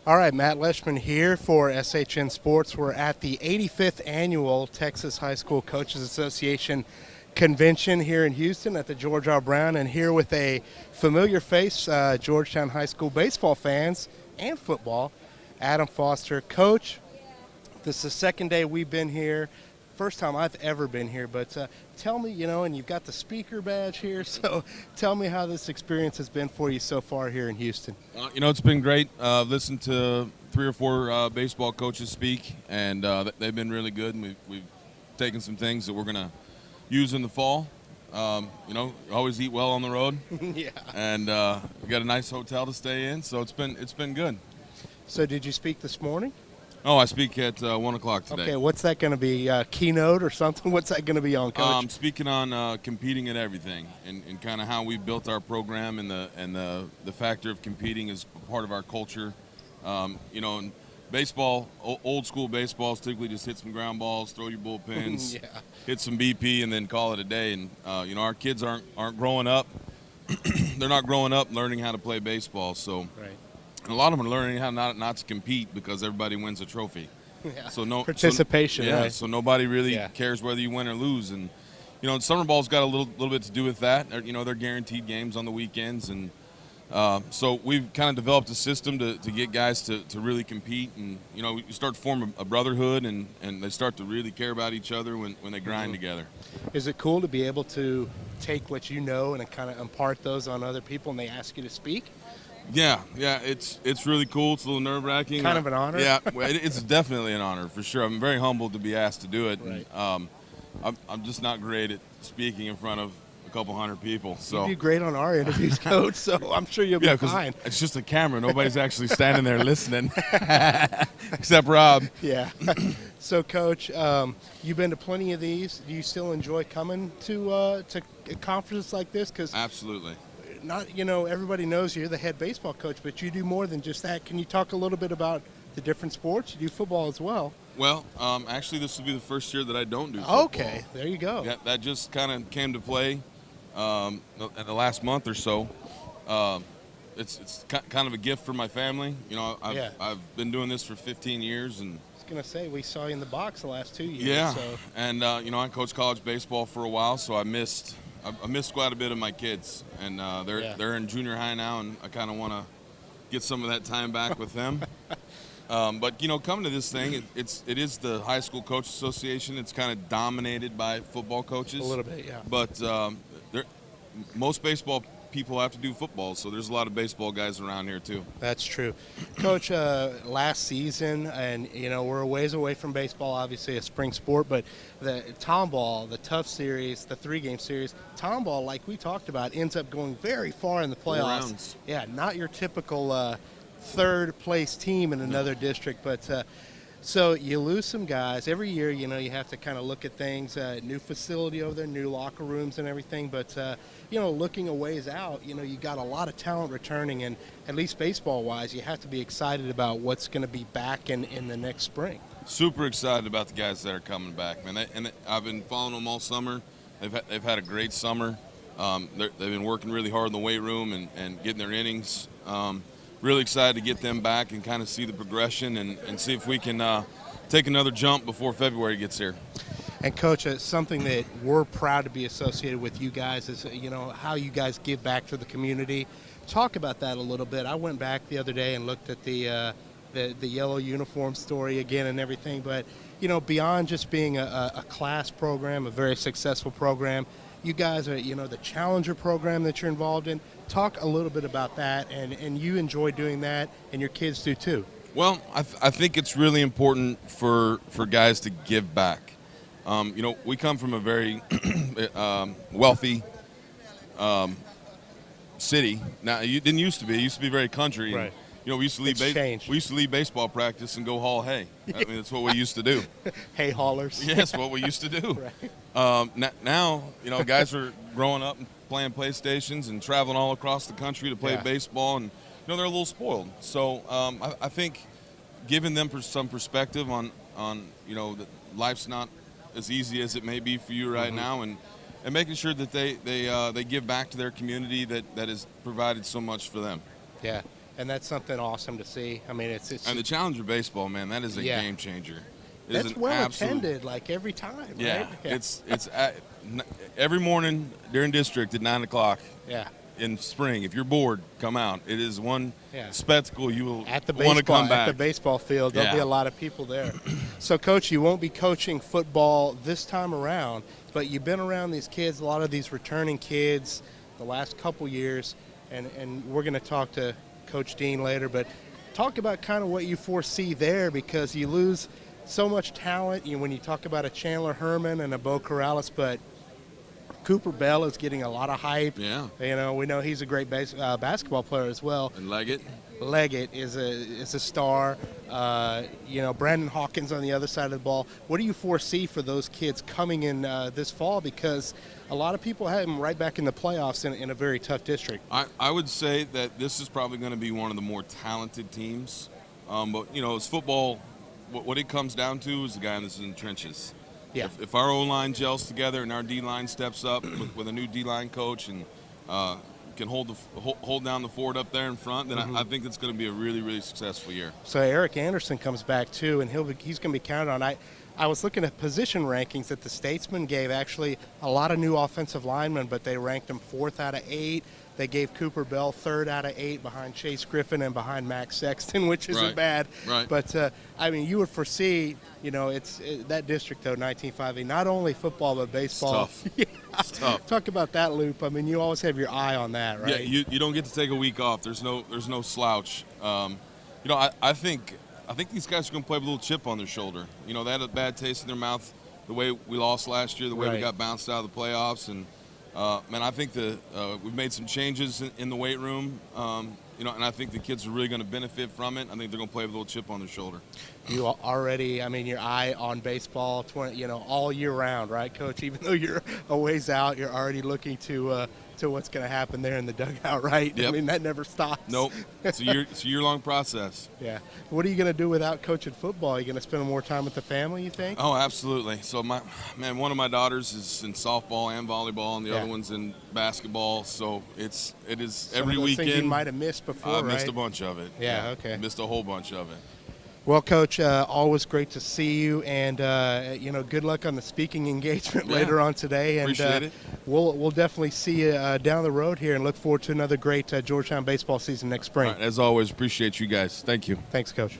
All right, Matt Loeschman here for SHN Sports. We're at the 85th Annual Texas High School Coaches Association Convention here in Houston at the George R. Brown, and here with a familiar face, Georgetown High School baseball fans and football, Adam Foster. Coach, this is the second day we've been here. First time I've ever been here, but tell me, and you've got the speaker badge here, so tell me how this experience has been for you so far here in Houston. It's been great. Listened to 3 or 4 baseball coaches speak, and they've been really good, and we've taken some things that we're going to use in the fall. Always eat well on the road. Yeah. And we got a nice hotel to stay in, so it's been good. So did you speak this morning? Oh, I speak at 1 o'clock today. Okay, what's that going to be? Keynote or something? What's that going to be on, Coach? Speaking on competing at everything, and kind of how we built our program, and the factor of competing is part of our culture. In baseball, old school baseball is typically just hit some ground balls, throw your bullpens, Yeah. hit some BP, and then call it a day. And our kids aren't growing up. They're not growing up learning how to play baseball. So. Right. And a lot of them are learning how not to compete because everybody wins a trophy. Yeah. So no participation. Yeah. Right? So nobody really cares whether you win or lose. And summer ball's got a little bit to do with that. They're guaranteed games on the weekends, and so we've kind of developed a system to get guys to really compete. And you start to form a brotherhood, and they start to really care about each other when they grind together. Is it cool to be able to take what you know and kind of impart those on other people, and they ask you to speak? Yeah, it's really cool. It's a little nerve-wracking. Kind of an honor. Yeah, it's definitely an honor for sure. I'm very humbled to be asked to do it. Right. And, I'm just not great at speaking in front of a couple hundred people. So You do great on our interviews, Coach. So I'm sure you'll be fine. It's just a camera. Nobody's actually standing there listening, except Rob. Yeah. So, Coach, you've been to plenty of these. Do you still enjoy coming to a conference like this? Absolutely. Not, everybody knows you're the head baseball coach, but you do more than just that. Can you talk a little bit about the different sports? You do football as well. Well, actually, this will be the first year that I don't do football. Okay, there you go. Yeah, that just kind of came to play in the last month or so. It's kind of a gift for my family. I've been doing this for 15 years, and I was going to say, we saw you in the box the last 2 years. Yeah, so. And I coached college baseball for a while, so I missed quite a bit of my kids, and they're in junior high now, and I kind of want to get some of that time back with them. But coming to this thing, it is the High School Coach Association. It's kind of dominated by football coaches. A little bit, yeah. But most baseball people have to do football, so there's a lot of baseball guys around here too. That's true. Coach, last season, and we're a ways away from baseball, obviously a spring sport, but the Tomball, the Tough Series, the 3-game series, Tomball, like we talked about, ends up going very far in the playoffs. 4 rounds. Yeah, not your typical third place team in another district, but so you lose some guys. Every year, you have to kind of look at things, new facility over there, new locker rooms and everything. But, looking a ways out, you got a lot of talent returning. And at least baseball-wise, you have to be excited about what's going to be back in the next spring. Super excited about the guys that are coming back, man. I've been following them all summer. They've had a great summer. They've been working really hard in the weight room and getting their innings. Really excited to get them back and kind of see the progression and see if we can take another jump before February gets here. And, Coach, something that we're proud to be associated with you guys is, how you guys give back to the community. Talk about that a little bit. I went back the other day and looked at the yellow uniform story again and everything. But, beyond just being a class program, a very successful program, you guys are, the Challenger program that you're involved in. Talk a little bit about that, and you enjoy doing that, and your kids do too. Well, I think it's really important for guys to give back. We come from a very wealthy city. Now, it didn't used to be. It used to be very country. Right. We used to leave baseball practice and go haul hay. I mean, that's what we used to do. Hay haulers. Yes, what we used to do. Right. Now, guys are growing up and playing PlayStations and traveling all across the country to play baseball, and they're a little spoiled. So I think giving them some perspective on that life's not as easy as it may be for you right now, and making sure that they give back to their community that has provided so much for them. Yeah. and that's something awesome to see. I mean, it's And the Challenger baseball, man, that is a game changer. It is that's an well absolute, attended, like every time. yeah, right? it's every morning during district at 9 o'clock. Yeah. In spring, if you're bored, come out. It is one spectacle you will at the want to come back. At the baseball field, there'll be Yeah. a lot of people there. So, Coach, you won't be coaching football this time around, but you've been around these kids, a lot of these returning kids, the last couple years, and we're going to talk to Coach Dean later, but talk about kind of what you foresee there, because you lose so much talent when you talk about a Chandler Herman and a Bo Corrales, but Cooper Bell is getting a lot of hype. Yeah. You know, we know he's a great basketball player as well. And Leggett is a star. You know, Brandon Hawkins on the other side of the ball. What do you foresee for those kids coming in this fall? Because a lot of people have them right back in the playoffs in a very tough district. I would say that this is probably going to be one of the more talented teams. But, you know, it's football. What it comes down to is the guy that's in the trenches. Yeah. If our O-line gels together and our D-line steps up with a new D-line coach and can hold down the fort up there in front, then I think it's going to be a really, really successful year. So Eric Anderson comes back too, and he's going to be counted on. I was looking at position rankings that the Statesman gave actually a lot of new offensive linemen, but they ranked them 4th out of 8. They gave Cooper Bell 3rd out of 8 behind Chase Griffin and behind Max Sexton, which isn't bad. Right. But, I mean, you would foresee, you know, that district, though, 1950, not only football but baseball. It's tough. It's tough. Talk about that loop. I mean, you always have your eye on that, right? Yeah, you don't get to take a week off. There's no slouch. You know, I think these guys are going to play with a little chip on their shoulder. You know, they had a bad taste in their mouth the way we lost last year, the way we got bounced out of the playoffs. And, man, I think we've made some changes in the weight room, you know, and I think the kids are really going to benefit from it. I think they're going to play with a little chip on their shoulder. You already, I mean, your eye on baseball, you know, all year round, right, Coach? Even though you're a ways out, you're already looking to what's going to happen there in the dugout, right? Yep. I mean, that never stops. Nope. It's a year-long process. Yeah. What are you going to do without coaching football? Are you going to spend more time with the family, you think? Oh, absolutely. So, one of my daughters is in softball and volleyball, and the other one's in basketball. So it is Some every of those weekend. things you might have missed before, I missed right? a bunch of it. Yeah, okay. Missed a whole bunch of it. Well, Coach, always great to see you, and you know, good luck on the speaking engagement later on today. And appreciate it. We'll definitely see you down the road here, and look forward to another great Georgetown baseball season next spring. All right, as always, appreciate you guys. Thank you. Thanks, Coach.